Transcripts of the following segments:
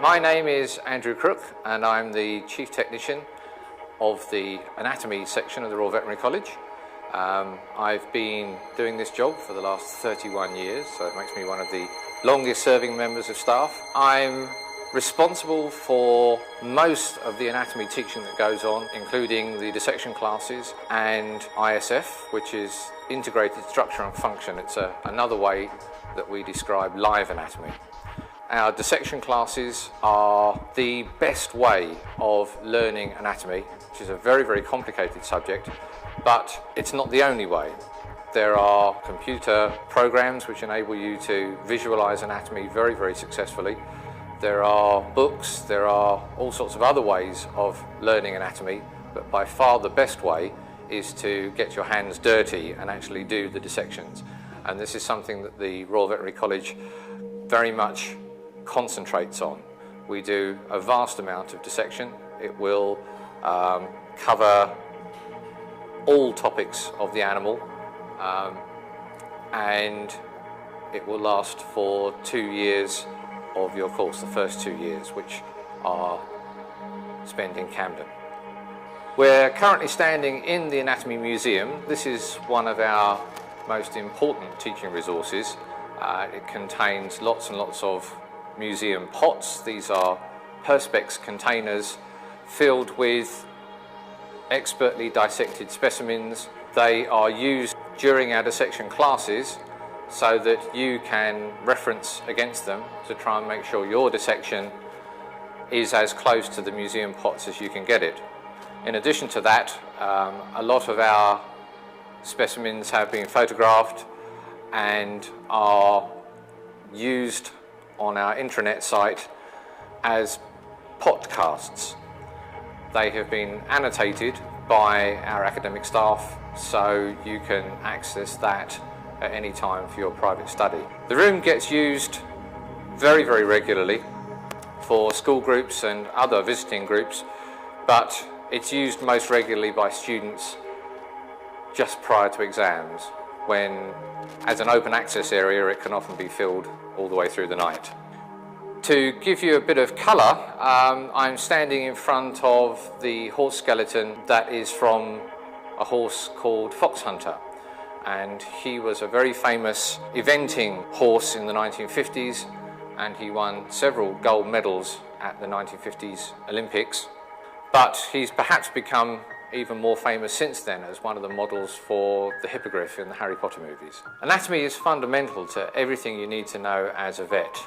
My name is Andrew Crook and I'm the Chief Technician of the Anatomy section of the Royal Veterinary College. I've been doing this job for the last 31 years, so it makes me one of the longest serving members of staff. I'm responsible for most of the anatomy teaching that goes on, including the dissection classes and ISF, which is integrated structure and function. It's another way that we describe live anatomy. Our dissection classes are the best way of learning anatomy, which is a very, very complicated subject, but it's not the only way. There are computer programs which enable you to visualize anatomy very, very successfully. There are books, there are all sorts of other ways of learning anatomy, but by far the best way is to get your hands dirty and actually do the dissections. And this is something that the Royal Veterinary College very much concentrates on. We do a vast amount of dissection. It will cover all topics of the animal, and it will last for 2 years of your course, the first 2 years, which are spent in Camden. We're currently standing in the Anatomy Museum. This is one of our most important teaching resources. It contains lots and lots of museum pots. These are perspex containers filled with expertly dissected specimens. They are used during our dissection classes so that you can reference against them to try and make sure your dissection is as close to the museum pots as you can get it. In addition to that, a lot of our specimens have been photographed and are used on our intranet site as podcasts. They have been annotated by our academic staff, so you can access that at any time for your private study. The room gets used very, very regularly for school groups and other visiting groups, but it's used most regularly by students just prior to exams, when as an open access area it can often be filled all the way through the night. To give you a bit of colour, I'm standing in front of the horse skeleton that is from a horse called Fox Hunter, and he was a very famous eventing horse in the 1950s, and he won several gold medals at the 1950s Olympics, but he's perhaps become even more famous since then as one of the models for the hippogriff in the Harry Potter movies. Anatomy is fundamental to everything you need to know as a vet.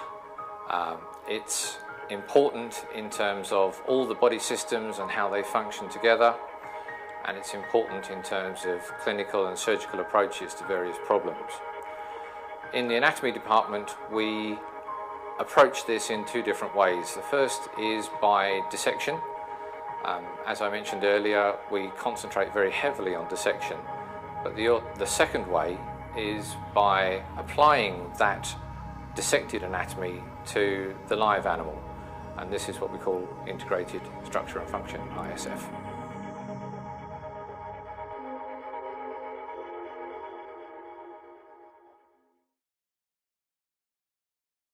It's important in terms of all the body systems and how they function together, and it's important in terms of clinical and surgical approaches to various problems. In the anatomy department, we approach this in two different ways. The first is by dissection. As I mentioned earlier, we concentrate very heavily on dissection, but the second way is by applying that dissected anatomy to the live animal, and this is what we call integrated structure and function, ISF.